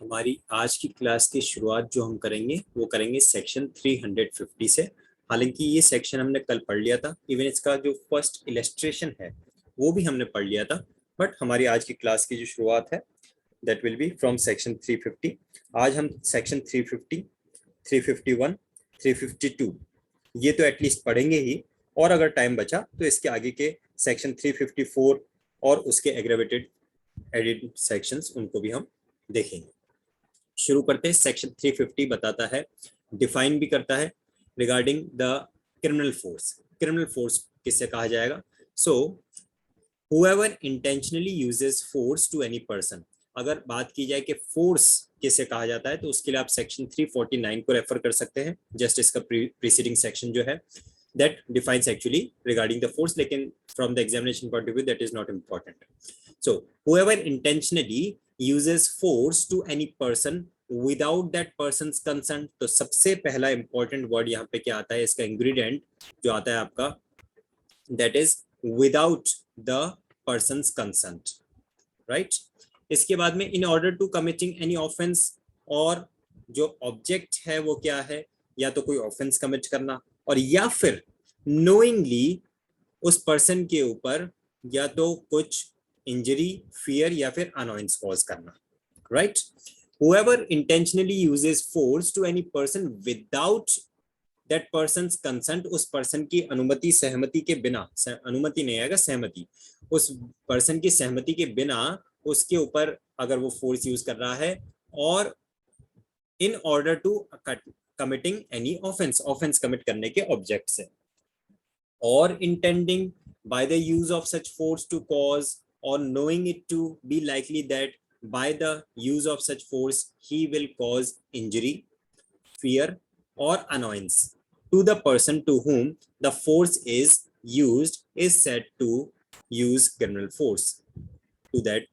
हमारी आज की क्लास की शुरुआत जो हम करेंगे वो करेंगे सेक्शन 350 से। हालांकि ये सेक्शन हमने कल पढ़ लिया था, इवन इसका जो फर्स्ट इलस्ट्रेशन है वो भी हमने पढ़ लिया था। बट हमारी आज की क्लास की जो शुरुआत है that will be from section 350। आज हम सेक्शन 350, 351, 352 ये तो एटलीस्ट पढ़ेंगे ही, और अगर टाइम बचा तो इसके आगे के सेक्शन 354 और उसके एग्रेवेटेड एडिट सेक्शंस उनको भी हम देखेंगे। शुरू करते हैं। सेक्शन 350 बताता है, डिफाइन भी करता है regarding the criminal force. Criminal force किससे कहा जाएगा? सो whoever intentionally uses force to any person। अगर बात की जाए कि फोर्स किसे कहा जाता है तो उसके लिए आप सेक्शन 349 को रेफर कर सकते हैं। जस्ट इसका प्रीसीडिंग सेक्शन जो है that defines actually regarding the force, लेकिन from the examination point of view that is not important. So whoever intentionally uses force to any person without that person's consent, तो सबसे पहला important word यहाँ पे क्या आता है, इसका ingredient जो आता है आपका, that is without the person's consent, right? इसके बाद में in order to committing any offense, और जो ऑब्जेक्ट है वो क्या है, या तो कोई ऑफेंस कमिट करना और या फिर नोइंगली उस पर्सन के ऊपर या तो कुछ इंजरी, फियर या फिर अनोयंस कॉज करना, right? whoever intentionally uses force to any person without that person's consent, उस पर्सन की अनुमति सहमति के बिना, अनुमति नहीं आएगा सहमति, उस पर्सन की सहमति के बिना उसके ऊपर अगर वो फोर्स यूज कर रहा है, और in order to committing any offence, offence commit करने के ऑब्जेक्ट से, और intending by the use of such force to cause, or knowing it to be likely that by the use of such force he will cause injury, fear or annoyance to the person to whom the force is used is said to use criminal force to that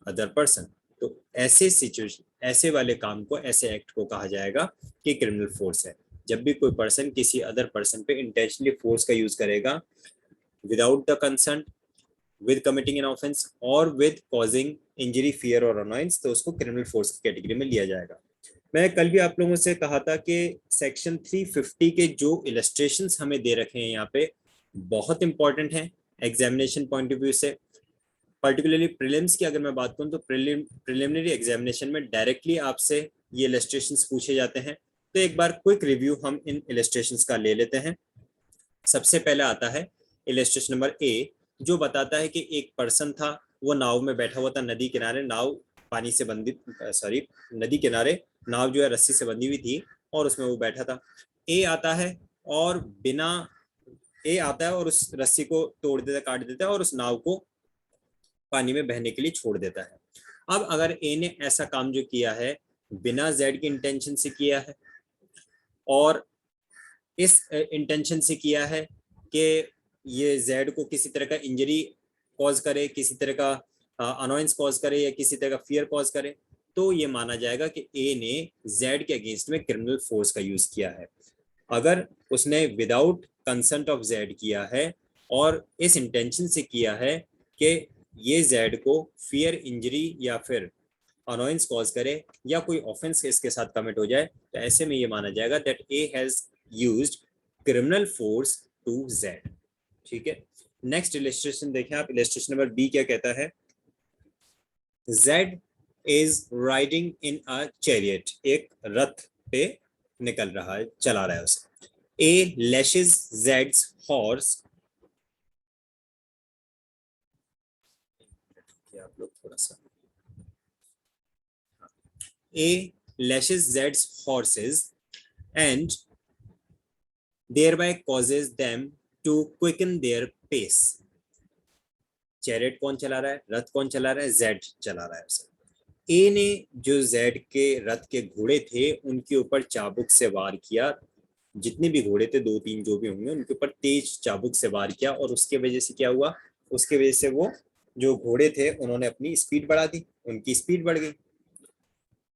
other person। तो ऐसे situation, ऐसे वाले काम को, ऐसे act को कहा जाएगा कि क्रिमिनल फोर्स है। जब भी कोई पर्सन किसी अदर पर्सन पे इंटेंशनली फोर्स का यूज करेगा without the concern, with committing an offence और विद कॉजिंग इंजरी, फियर और अनॉयंस, तो उसको क्रिमिनल फोर्स की कैटेगरी में लिया जाएगा। मैं कल भी आप लोगों से कहा था कि सेक्शन 350 के जो इलस्ट्रेशंस हमें दे रखे हैं यहाँ पे बहुत इंपॉर्टेंट हैं एग्जामिनेशन पॉइंट ऑफ व्यू से। पर्टिकुलरली प्रीलिम्स की अगर मैं बात करूं तो प्रिलिमिनरी एग्जामिनेशन में डायरेक्टली आपसे ये इलस्ट्रेशंस पूछे जाते हैं। तो एक बार क्विक रिव्यू हम इन इलस्ट्रेशंस का ले लेते हैं। सबसे पहले आता है इलस्ट्रेशन नंबर ए, जो बताता है कि एक पर्सन था, वो नाव में बैठा हुआ था नदी किनारे, नाव पानी से बंधी, सॉरी नदी किनारे नाव जो है रस्सी से बंधी हुई थी और उसमें वो बैठा था। ए आता है और बिना, ए आता है और उस रस्सी को तोड़ देता, काट देता है और उस नाव को पानी में बहने के लिए छोड़ देता है। अब अगर ए ने ऐसा काम जो किया है बिना जेड की इंटेंशन से किया है, और इस इंटेंशन से किया है कि ये जेड को किसी तरह का इंजरी कॉज करे, किसी तरह का अनोयंस कॉज करे या किसी तरह का फियर कॉज करे, तो ये माना जाएगा कि ए ने जेड के अगेंस्ट में क्रिमिनल फोर्स का यूज किया है। अगर उसने विदाउट कंसेंट ऑफ जेड किया है और इस इंटेंशन से किया है कि ये जेड को फियर, इंजरी या फिर अनोयंस कॉज करे या कोई ऑफेंस इसके साथ कमिट हो जाए, तो ऐसे में ये माना जाएगा that A has used criminal force to Z. ठीक है, नेक्स्ट इलस्ट्रेशन देखें आप। इलस्ट्रेशन नंबर बी क्या कहता है? Z is riding in a chariot, एक रथ पे निकल रहा है, चला रहा है उसे। ए लैशेस जेड्स हॉर्स, आप लोग थोड़ा सा, A lashes Z's horses and thereby causes them to quicken their pace। Chariot कौन चला रहा है, रथ कौन चला रहा है? जेड चला रहा है उसे। ए ने जो जेड के रथ के घोड़े थे उनके ऊपर चाबुक से वार किया, जितने भी घोड़े थे, दो तीन जो भी होंगे, उनके ऊपर तेज चाबुक से वार किया, और उसके वजह से क्या हुआ, उसके वजह से वो जो घोड़े थे उन्होंने अपनी स्पीड बढ़ा दी, उनकी स्पीड बढ़ गई।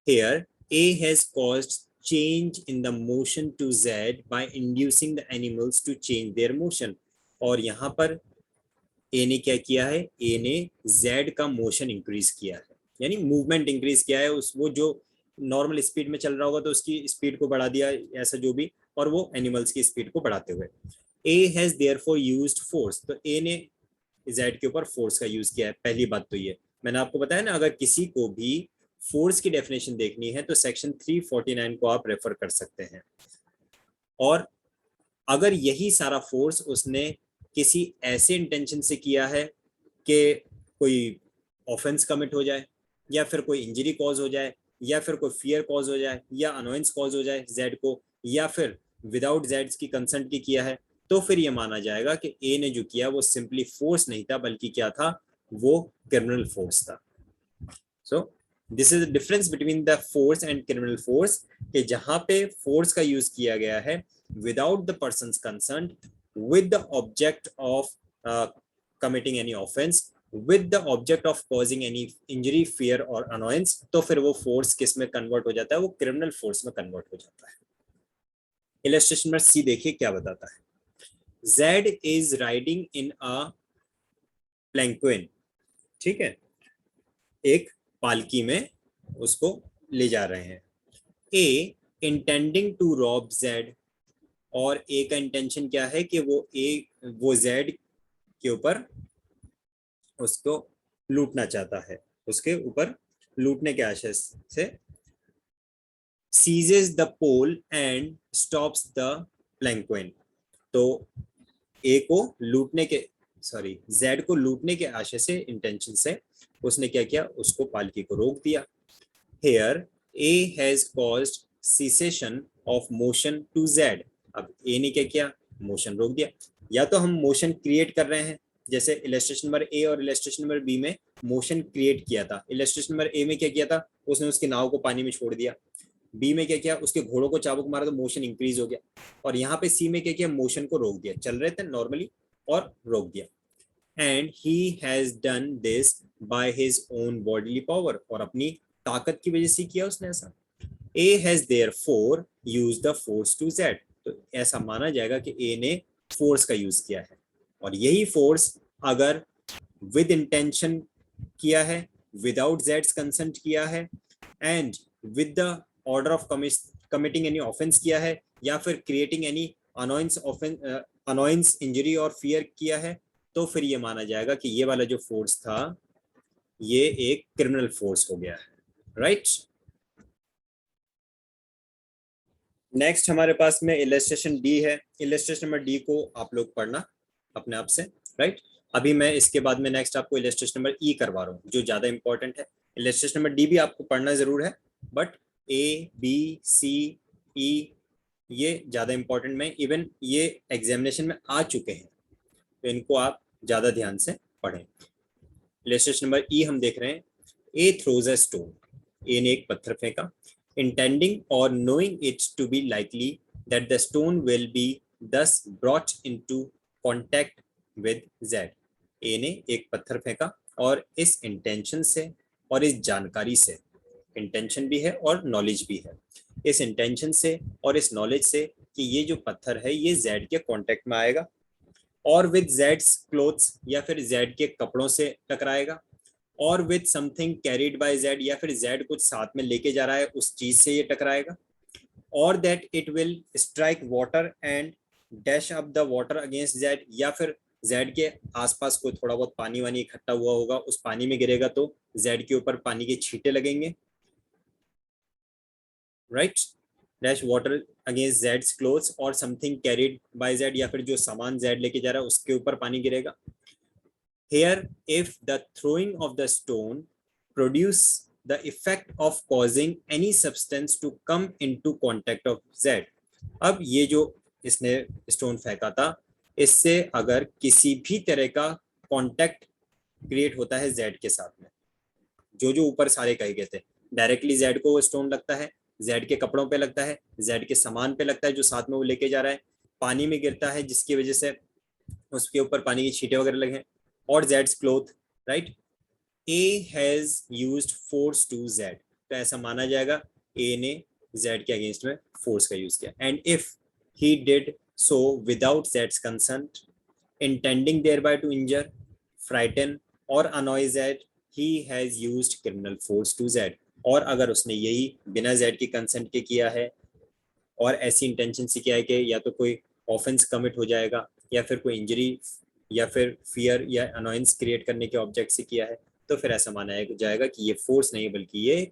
Here, A has caused change in the motion to Z by inducing the animals to change their motion। और यहाँ पर A ने क्या किया है? A ने Z का मोशन इंक्रीज किया है। यानी मूवमेंट इंक्रीज किया है, उस वो जो नॉर्मल स्पीड में चल रहा होगा तो उसकी स्पीड को बढ़ा दिया, ऐसा जो भी, और वो एनिमल्स की स्पीड को बढ़ाते हुए। ए हैज देयरफॉर यूज्ड फोर्स, तो ए ने जेड के ऊपर फोर्स का यूज किया है। पहली बात तो ये मैंने आपको बताया ना, अगर किसी को भी फोर्स की डेफिनेशन देखनी है तो सेक्शन 349 को आप रेफर कर सकते हैं। और अगर यही सारा फोर्स उसने किसी ऐसे इंटेंशन से किया है कि कोई ऑफेंस कमिट हो जाए, या फिर कोई इंजरी कॉज हो जाए, या फिर कोई फियर कॉज हो जाए, या अनोयंस कॉज हो जाए जेड को, या फिर विदाउट जेड की कंसेंट की किया है, तो फिर ये माना जाएगा कि ए ने जो किया वो सिंपली फोर्स नहीं था, बल्कि क्या था, वो क्रिमिनल फोर्स था। So this is the difference between the force and criminal force, कि जहां पे फोर्स का यूज किया गया है without the persons concern, with the object of committing any offence, with the object of causing any injury, fear or annoyance, तो फिर वो फोर्स किस में कन्वर्ट हो जाता है, वो क्रिमिनल फोर्स में कन्वर्ट हो जाता है। इलस्ट्रेशन में सी देखिए क्या बताता है। Z is riding in a palanquin, ठीक है, एक पालकी में उसको ले जा रहे हैं। A intending to rob Z, और A का इंटेंशन क्या है कि वो Z के ऊपर उसको लूटना चाहता है, उसके ऊपर लूटने के आशय से seizes the pole and stops the palanquin, तो ए को लूटने के जेड को लूटने के आशय से, इंटेंशन से उसने क्या किया, उसको पालकी को रोक दिया। Here A has caused cessation of motion to Z, अब ए ने क्या किया, मोशन रोक दिया। या तो हम मोशन क्रिएट कर रहे हैं, जैसे इलस्ट्रेशन नंबर ए और इलस्ट्रेशन नंबर बी में मोशन क्रिएट किया था। इलस्ट्रेशन नंबर ए में क्या किया था, उसने उसकी नाव को पानी में छोड़ दिया। बी में क्या किया, उसके घोड़ों को चाबुक मारा तो मोशन इंक्रीज हो गया। और यहाँ पे सी में क्या किया, मोशन को रोक दिया, चल रहे थे नॉर्मली और रोक दिया। And he has done this by his own bodily power, और अपनी ताकत की वजह से किया उसने ऐसा। A has therefore used the force to Z, तो ऐसा माना जाएगा कि ए ने फोर्स का यूज किया है। और यही फोर्स अगर विद इंटेंशन किया है, विदाउट जेड्स कंसेंट किया है, and with the order of committing any offence किया है, या फिर क्रिएटिंग एनी अनोयंस इंजरी और फियर किया है, तो फिर ये माना जाएगा कि ये वाला जो फोर्स था ये एक क्रिमिनल फोर्स हो गया है, राइट। नेक्स्ट हमारे पास में इलस्ट्रेशन डी है। इलस्ट्रेशन नंबर डी को आप लोग पढ़ना अपने आप से, राइट। अभी मैं इसके बाद में नेक्स्ट आपको इलस्ट्रेशन नंबर ई करवा रहा हूँ, जो ज्यादा इंपॉर्टेंट है। इलस्ट्रेशन नंबर डी भी आपको पढ़ना जरूर है, बट ए बी सी ई ये ज्यादा इंपॉर्टेंट में, इवन ये एग्जामिनेशन में आ चुके हैं, तो इनको आप ज्यादा ध्यान से पढ़ें। इलस्ट्रेशन नंबर ई हम देख रहे हैं। ए थ्रोज अ स्टोन, ए ने एक पत्थर फेंका, intending or knowing it to be likely that the stone will be thus brought into contact with Z, ए ने एक पत्थर फेंका और इस इंटेंशन से और इस जानकारी से, इंटेंशन भी है और नॉलेज भी है, इस इंटेंशन से और इस नॉलेज से कि ये जो पत्थर है ये Z के कांटेक्ट में आएगा, और विद Z's क्लोथ्स, या फिर Z के कपड़ों से टकराएगा, और with something carried by Z, या फिर जेड कुछ साथ में लेके जा रहा है उस चीज से ये टकराएगा, और that it will strike water and dash up the water against Z, या फिर जेड के आसपास कोई थोड़ा बहुत पानी वानी इकट्ठा हुआ होगा, उस पानी में गिरेगा तो जेड के ऊपर पानी के छींटे लगेंगे, right. Dash water against Jades clothes और समथिंग कैरिड बाय जेड, या फिर जो सामान जेड लेके जा रहा है उसके ऊपर पानी गिरेगा। Here, if the throwing of the stone produce the effect of causing any substance to come into contact of Z, अब ये जो इसने स्टोन फेंका था, इससे अगर किसी भी तरह का कांटेक्ट क्रिएट होता है Z के साथ में, जो जो ऊपर सारे कहे गए थे, डायरेक्टली Z को वो स्टोन लगता है, Z के कपड़ों पे लगता है, Z के सामान पे लगता है जो साथ में वो लेके जा रहा है, पानी में गिरता है जिसकी वजह से उसके ऊपर पानी की छींटे वगैरह लगे, और Z's cloth, right? A has used force to Z, तो ऐसा माना जाएगा A ने Z के अगेंस्ट में फोर्स का यूज किया। And if he did so without Z's consent, intending thereby to injure, frighten or annoy Z, he has used criminal force to Z, और अगर उसने यही बिना Z की कंसेंट के किया है और ऐसी इंटेंशन से किया है कि या तो कोई ऑफेंस कमिट हो जाएगा या फिर कोई इंजरी या फिर फियर या अनोयंस क्रिएट करने के ऑब्जेक्ट से किया है, तो फिर ऐसा माना जाएगा कि ये फोर्स नहीं बल्कि ये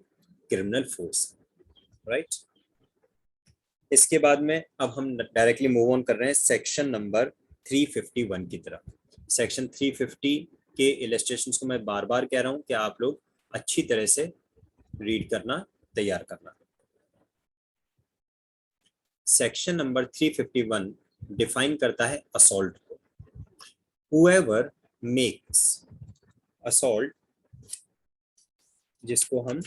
क्रिमिनल फोर्स, राइट। इसके बाद में अब हम डायरेक्टली मूव ऑन कर रहे हैं सेक्शन नंबर 351 की तरफ। सेक्शन 350 के इलस्ट्रेशंस को मैं बार बार कह रहा हूं कि आप लोग अच्छी तरह से रीड करना, तैयार करना। सेक्शन नंबर 351 डिफाइन करता है असॉल्ट को। whoever makes assault, जिसको हम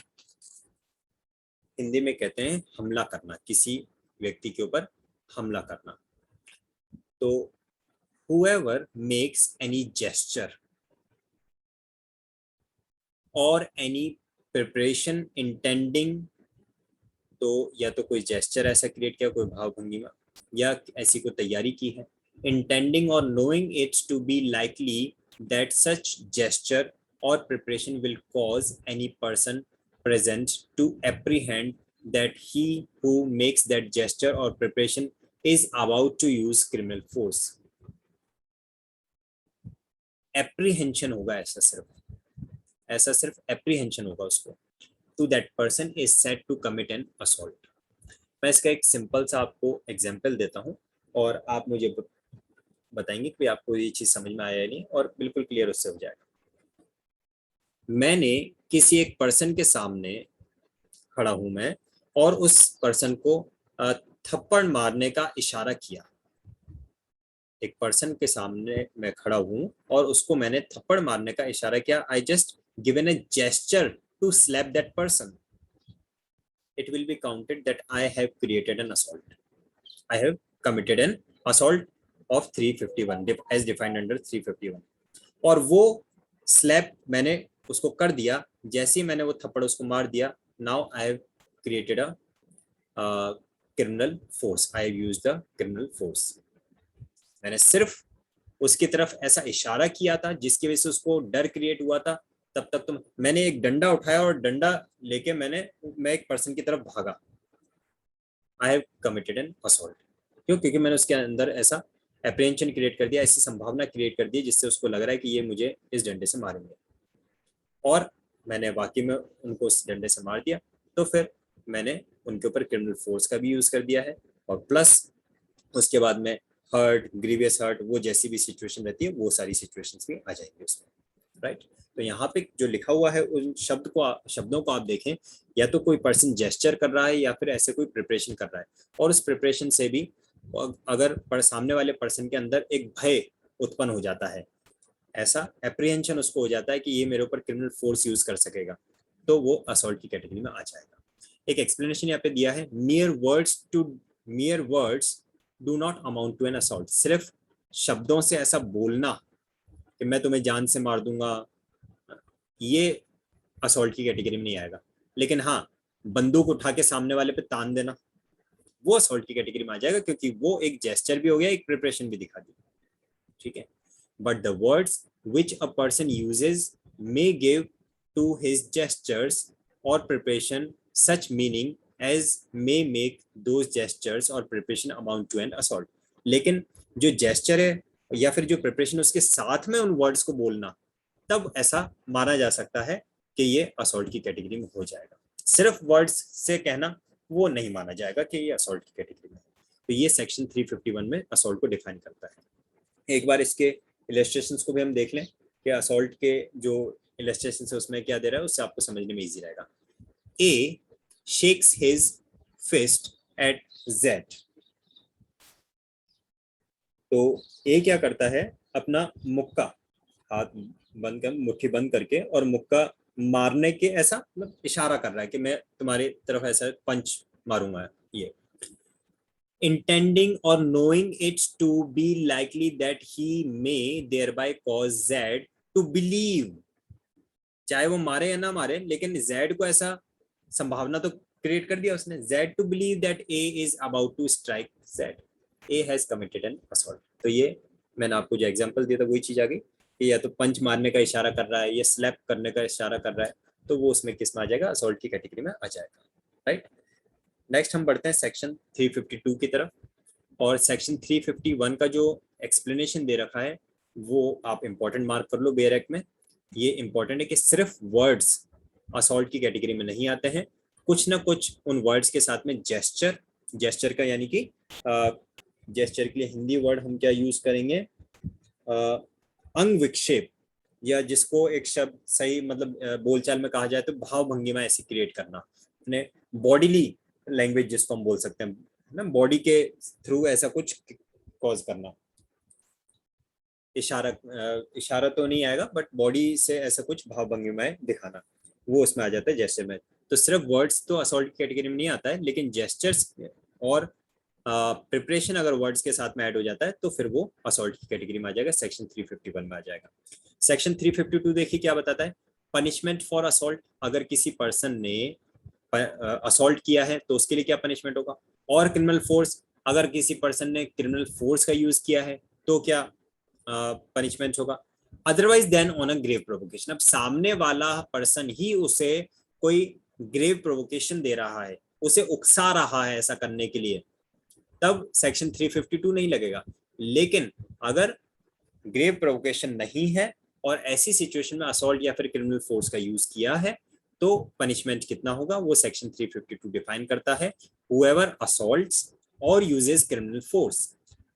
हिंदी में कहते हैं हमला करना, किसी व्यक्ति के ऊपर हमला करना, तो whoever makes any gesture or any preparation intending, तो या तो कोई जेस्चर ऐसा क्रिएट किया, कोई भाव भंगिमा या ऐसी कोई तैयारी की है, intending or knowing it to be likely that such gesture or preparation will cause any person present to apprehend that he who makes that gesture or preparation is about to use criminal force. Apprehension होगा, ऐसा सिर्फ apprehension होगा उसको, to that person is said to commit an assault. मैं इसका एक simple सा आपको एग्जांपल देता हूं और आप मुझे बताएंगे कि आपको ये चीज समझ में आया या नहीं, और बिल्कुल क्लियर उससे हो जाएगा। मैंने किसी एक पर्सन के सामने खड़ा हूं मैं, और उस पर्सन को थप्पड़ मारने का इशारा किया। एक पर्सन के सामने मैं खड़ा हूं और उसको मैंने थप्पड़ मारने का इशारा किया। I just given a gesture to slap that person. It will be counted that I have created an assault. I have committed an assault of 351 as defined under 351. और वो slap मैंने उसको कर दिया, जैसे ही मैंने वो थप्पड़ उसको मार दिया, now I have created a criminal force. I have used the criminal force. मैंने सिर्फ उसकी तरफ ऐसा इशारा किया था जिसकी वजह से उसको डर क्रिएट हुआ था। तब तक तो मैंने एक डंडा उठाया और डंडा लेके मैं एक पर्सन की तरफ भागा। I have committed N assault. क्यों? क्योंकि मैंने उसके अंदर ऐसा एप्रीहेंशन क्रिएट कर दिया, ऐसी संभावना क्रिएट कर दी जिससे उसको लग रहा है कि ये मुझे इस डंडे से मारेंगे, और मैंने वाकई में उनको उस डंडे से मार दिया। तो फिर मैंने उनके ऊपर क्रिमिनल फोर्स का भी यूज कर दिया है, और प्लस उसके बाद में हर्ट, ग्रीवियस हर्ट, वो जैसी भी सिचुएशन रहती है वो सारी सिचुएशंस भी आ जाएंगी उसमें, राइट। तो यहाँ पे जो लिखा हुआ है उन शब्दों को आप देखें, या तो कोई पर्सन जेस्चर कर रहा है या फिर ऐसे कोई प्रिपरेशन कर रहा है, और उस प्रिपरेशन से भी अगर सामने वाले पर्सन के अंदर एक भय उत्पन्न हो जाता है, ऐसा एप्रीहेंशन उसको हो जाता है कि ये मेरे ऊपर क्रिमिनल फोर्स यूज कर सकेगा, तो वो असॉल्ट की कैटेगरी में आ जाएगा। एक एक्सप्लेनेशन यहाँ पे दिया है, mere words do not amount to an assault. सिर्फ शब्दों से ऐसा बोलना कि मैं तुम्हें जान से मार दूंगा, ये असॉल्ट की कैटेगरी में नहीं आएगा। लेकिन हाँ, बंदूक उठा के सामने वाले पे तान देना, वो असॉल्ट की कैटेगरी में आ जाएगा, क्योंकि वो एक जेस्चर भी हो गया, एक प्रिपरेशन भी दिखा दी, ठीक है। But the words which a person uses may give to his gestures or preparation such meaning as may make those gestures or preparation amount to an assault. लेकिन जो जेस्चर है या फिर जो प्रिपरेशन उसके साथ में उन वर्ड्स को बोलना, तब ऐसा माना जा सकता है कि ये असॉल्ट की कैटेगरी में हो जाएगा। सिर्फ वर्ड्स से कहना वो नहीं माना जाएगा कि ये असॉल्ट की कैटेगरी में। तो ये सेक्शन 351 में असॉल्ट को डिफाइन करता है। एक बार इसके इलस्ट्रेशंस को भी हम देख लें कि असॉल्ट के जो इलस्ट्रेशंस है उसमें क्या दे रहा है, उससे आपको समझने में इजी रहेगा। A shakes his fist at Z. तो ए क्या करता है, अपना मुक्का, हाथ बंद कर, मुट्ठी बंद करके, और मुक्का मारने के ऐसा मतलब इशारा कर रहा है कि मैं तुम्हारी तरफ ऐसा पंच मारूंगा। ये intending or knowing it to be likely that he may thereby cause Z to believe, चाहे वो मारे या ना मारे, लेकिन Z को ऐसा संभावना तो क्रिएट कर दिया उसने, Z to believe that A is about to strike Z. A has committed an assault. तो ये मैंने आपको जो एग्जांपल दिया था वही चीज आ गई। कि या तो पंच मारने का इशारा कर रहा है या स्लैप करने का इशारा कर रहा है, तो वो उसमें किस में आ जाएगा, असॉल्ट की कैटेगरी में आ जाएगा, राइट। नेक्स्ट हम बढ़ते हैं सेक्शन 352 की तरफ, और सेक्शन 351 का जो एक्सप्लेनेशन दे रखा है वो आप इंपॉर्टेंट मार्क कर लो बेरक में। ये इंपॉर्टेंट है कि सिर्फ वर्ड्स असॉल्ट की कैटेगरी में नहीं आते हैं, कुछ ना कुछ उन वर्ड्स के साथ में जेस्चर, जेस्चर का यानी कि जेस्चर के लिए हिंदी वर्ड हम क्या यूज करेंगे, अंग विक्षेप, या जिसको एक शब्द सही मतलब बोलचाल में कहा जाए तो भाव भंगिमा ऐसी क्रिएट करना, अपने बॉडीली लैंग्वेज जिसको हम बोल सकते हैं ना, बॉडी के थ्रू ऐसा कुछ कॉज करना, इशारा इशारा तो नहीं आएगा बट बॉडी से ऐसा कुछ भाव भंगिमाएं दिखाना, वो उसमें आ जाता है जेस्चर में। तो सिर्फ वर्ड्स तो असॉल्ट कैटेगरी में नहीं आता है, लेकिन जेस्चर्स और प्रिपरेशन अगर वर्ड्स के साथ में ऐड हो जाता है तो फिर वो असॉल्ट की कैटेगरी में आ जाएगा, सेक्शन 351 में आ जाएगा। सेक्शन 352 देखिए क्या बताता है, पनिशमेंट फॉर असॉल्ट, अगर किसी पर्सन ने असॉल्ट किया है तो उसके लिए क्या पनिशमेंट होगा, और क्रिमिनल फोर्स, अगर किसी पर्सन ने क्रिमिनल फोर्स का यूज किया है तो क्या पनिशमेंट होगा, otherwise than on a grave provocation, अब सामने वाला पर्सन ही उसे कोई ग्रेव प्रोवोकेशन दे रहा है, उसे उकसा रहा है ऐसा करने के लिए, तब सेक्शन 352 नहीं लगेगा। लेकिन अगर ग्रेव प्रोवोकेशन नहीं है और ऐसी सिचुएशन में असॉल्ट या फिर क्रिमिनल फोर्स का यूज किया है तो पनिशमेंट कितना होगा वो सेक्शन 352 डिफाइन करता है, whoever assaults or uses criminal force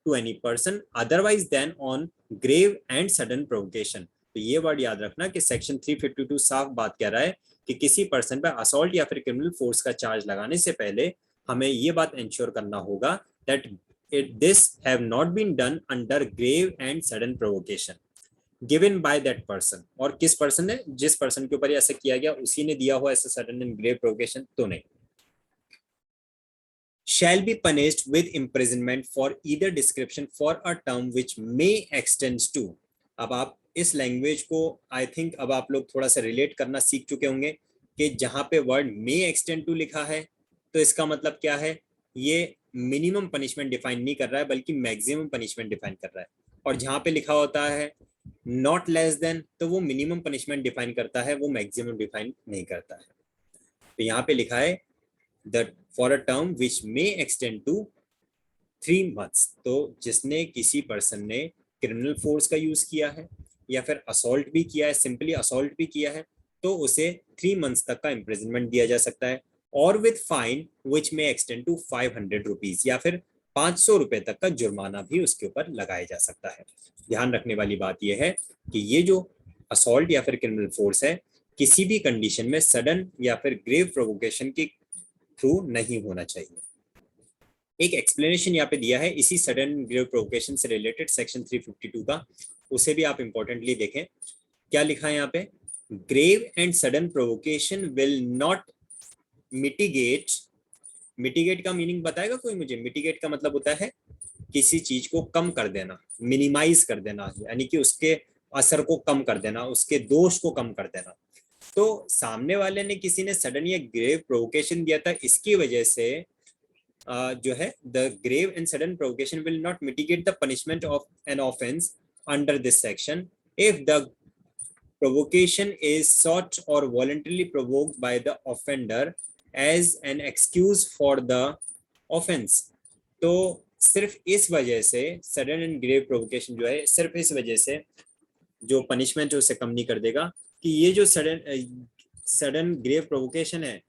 to any person otherwise than on grave and sudden provocation। तो ये वर्ड याद रखना कि सेक्शन 352 साफ बात कह रहा है कि किसी पर्सन पर असॉल्ट या फिर क्रिमिनल फोर्स का चार्ज लगाने से पहले हमें ये बात इंश्योर करना होगा that this have not been done under grave and sudden provocation given by that person, और किस पर्सन ने, जिस पर्सन के ऊपर ऐसा किया गया उसी ने दिया हुआ ऐसा सडन एंड ग्रेव प्रोवोकेशन तो नहीं। shall be punished with imprisonment for either description for a term which may extend to। अब आप इस लैंग्वेज को आई थिंक अब आप लोग थोड़ा सा रिलेट करना सीख चुके होंगे कि जहां पे वर्ड मे एक्सटेंड टू लिखा है तो इसका मतलब क्या है, ये मिनिमम पनिशमेंट डिफाइन नहीं कर रहा है बल्कि मैक्सिमम पनिशमेंट डिफाइन कर रहा है, और जहां पे लिखा होता है नॉट लेस देन तो वो मिनिमम पनिशमेंट डिफाइन करता है, वो मैक्सिमम डिफाइन नहीं करता है। तो यहाँ पे लिखा है the for a term which may extend to 3 months, तो जिसने किसी पर्सन ने क्रिमिनल फोर्स का यूज किया है या फिर असॉल्ट भी किया है, सिंपली असॉल्ट भी किया है, तो उसे 3 months तक का इम्प्रिजनमेंट दिया जा सकता है, और विद फाइन विच में एक्सटेंड टू 500 रुपीज, या फिर 500 रुपए तक का जुर्माना भी उसके ऊपर लगाया जा सकता है। ध्यान रखने वाली बात यह है कि ये जो असॉल्ट या फिर क्रिमिनल फोर्स है किसी भी कंडीशन में सडन या फिर ग्रेव प्रोवोकेशन के थ्रू नहीं होना चाहिए। एक एक्सप्लेनेशन यहाँ पे दिया है इसी सडन ग्रेव प्रोवोकेशन से रिलेटेड सेक्शन 352 का, उसे भी आप इंपॉर्टेंटली देखें। क्या लिखा है यहाँ पे, grave and sudden provocation will not mitigate, mitigate का मीनिंग बताएगा कोई मुझे, मिटिगेट का मतलब होता है किसी चीज को कम कर देना, मिनिमाइज कर देना, यानी कि उसके असर को कम कर देना, उसके दोष को कम कर देना। तो सामने वाले ने किसी ने सडन या ग्रेव प्रोवोकेशन दिया था, इसकी वजह से जो है the grave and sudden provocation will not mitigate the punishment of an offence under this section if the provocation is sought or voluntarily provoked by the offender as an excuse for the offense। तो सिर्फ इस वजह से sudden and grave provocation जो है सिर्फ इस वजह से जो पनिशमेंट है उसे कम नहीं कर देगा कि ये जो सडन ग्रेव प्रोवोकेशन है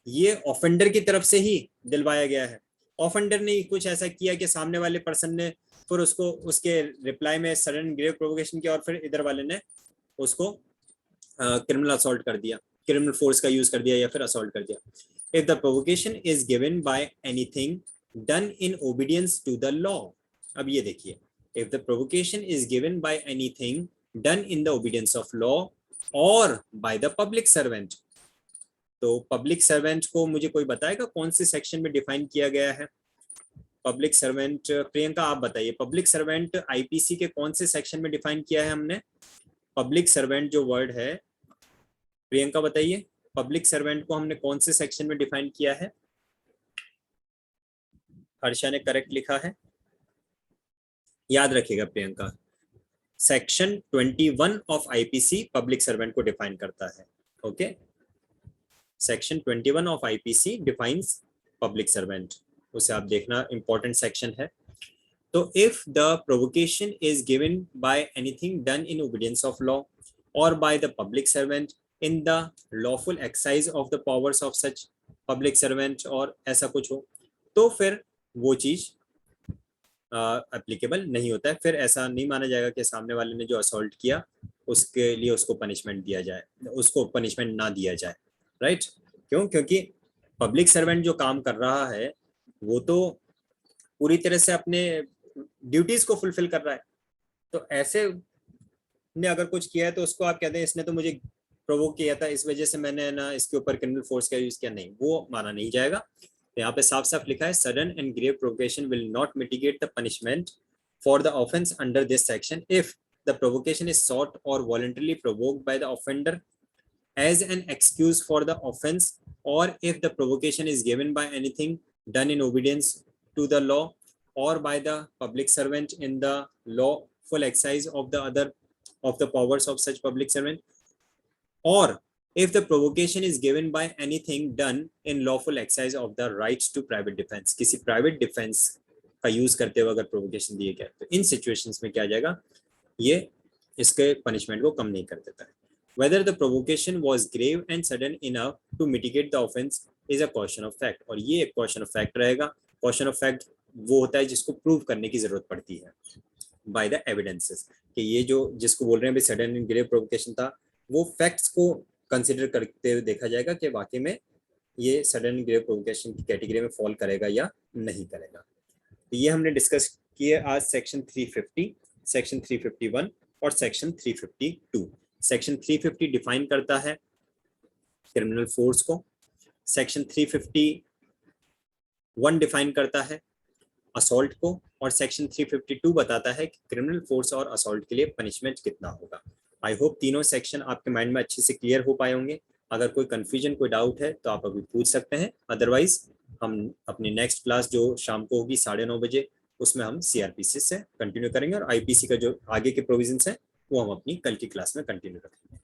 ये ऑफेंडर की तरफ से ही दिलवाया गया है, ऑफेंडर ने कुछ ऐसा किया कि सामने वाले पर्सन ने फिर उसको उसके रिप्लाई में सडन ग्रेव प्रोवोकेशन किया और फिर इधर वाले ने उसको क्रिमिनल असॉल्ट कर दिया, क्रिमिनल फोर्स का यूज कर दिया या फिर असॉल्ट कर दिया। If the provocation is given by anything done in obedience to the law, अब ये देखिए, if the provocation is given by anything done in the obedience of law और बाय द पब्लिक सर्वेंट, तो public servant को मुझे कोई बताएगा कौन से सेक्शन में डिफाइन किया गया है पब्लिक सर्वेंट, प्रियंका आप बताइए, पब्लिक सर्वेंट आईपीसी के कौन से सेक्शन में डिफाइन किया है हमने, पब्लिक सर्वेंट जो वर्ड है, प्रियंका बताइए पब्लिक सर्वेंट को हमने कौन से सेक्शन में डिफाइन किया है। हर्षा ने करेक्ट लिखा है, याद रखिएगा Priyanka, section 21 of IPC public servant को डिफाइन करता है। Okay, section 21 of IPC defines public servant, उसे आप देखना, इंपॉर्टेंट सेक्शन है। तो if the provocation is given by anything done in obedience of law और by the public servant in the lawful exercise of the powers of such public servant, और ऐसा कुछ हो, तो फिर वो चीज एप्लीकेबल नहीं होता है। फिर ऐसा नहीं माना जाएगा कि सामने वाले ने जो असॉल्ट किया उसके लिए उसको पनिशमेंट दिया जाए, उसको पनिशमेंट ना दिया जाए। राइट? क्यों? क्योंकि पब्लिक सर्वेंट जो काम कर रहा है वो तो पूरी तरह से अपने ड्यूटीज को फुलफिल कर रहा है। तो ऐसे ने अगर कुछ किया है तो उसको आप कहते हैं इसने तो मुझे प्रोवोक किया था, इस वजह से मैंने ना इसके ऊपर क्रिमिनल फोर्स का यूज किया, नहीं, वो माना नहीं जाएगा। तो यहाँ पे साफ साफ लिखा है, sudden and grave provocation will not mitigate the punishment for the offence under this section if the provocation is sought और voluntarily provoked by the offender as an excuse for the offense, or if the provocation is given by anything done in obedience to the law or by the public servant in the lawful exercise of the other of the powers of such public servant, or if the provocation is given by anything done in lawful exercise of the rights to private defense, किसी private defense का use करते हुए अगर provocation दिए गए, तो इन situations में क्या आ जाएगा, ये इसके पनिशमेंट को कम नहीं कर देता है। Whether the provocation was grave and sudden enough to mitigate the offense is a question of fact, और ये एक question of fact रहेगा। question of fact वो होता है जिसको प्रूव करने की जरूरत पड़ती है by the evidences, कि ये जो जिसको बोल रहे हैं सडन एंड ग्रेव प्रोवोकेशन था, वो फैक्ट्स को कंसिडर करते हुए देखा जाएगा कि वाकई में ये सडन ग्रेव प्रोवोकेशन की कैटेगरी में फॉल करेगा या नहीं करेगा। तो ये हमने डिस्कस किए आज सेक्शन 350, सेक्शन 351 और सेक्शन 352। सेक्शन 350 डिफाइन करता है क्रिमिनल फोर्स को, सेक्शन 351 डिफाइन करता है असॉल्ट को, और सेक्शन 352 बताता है कि क्रिमिनल फोर्स और असॉल्ट के लिए पनिशमेंट कितना होगा। आई होप तीनों सेक्शन आपके माइंड में अच्छे से क्लियर हो पाए होंगे। अगर कोई कंफ्यूजन, कोई डाउट है तो आप अभी पूछ सकते हैं, अदरवाइज हम अपनी नेक्स्ट क्लास जो शाम को होगी 9:30 बजे, उसमें हम सीआरपीसी से कंटिन्यू करेंगे, और आईपीसी का जो आगे के प्रोविजंस है वो हम अपनी कल की क्लास में कंटिन्यू रखेंगे।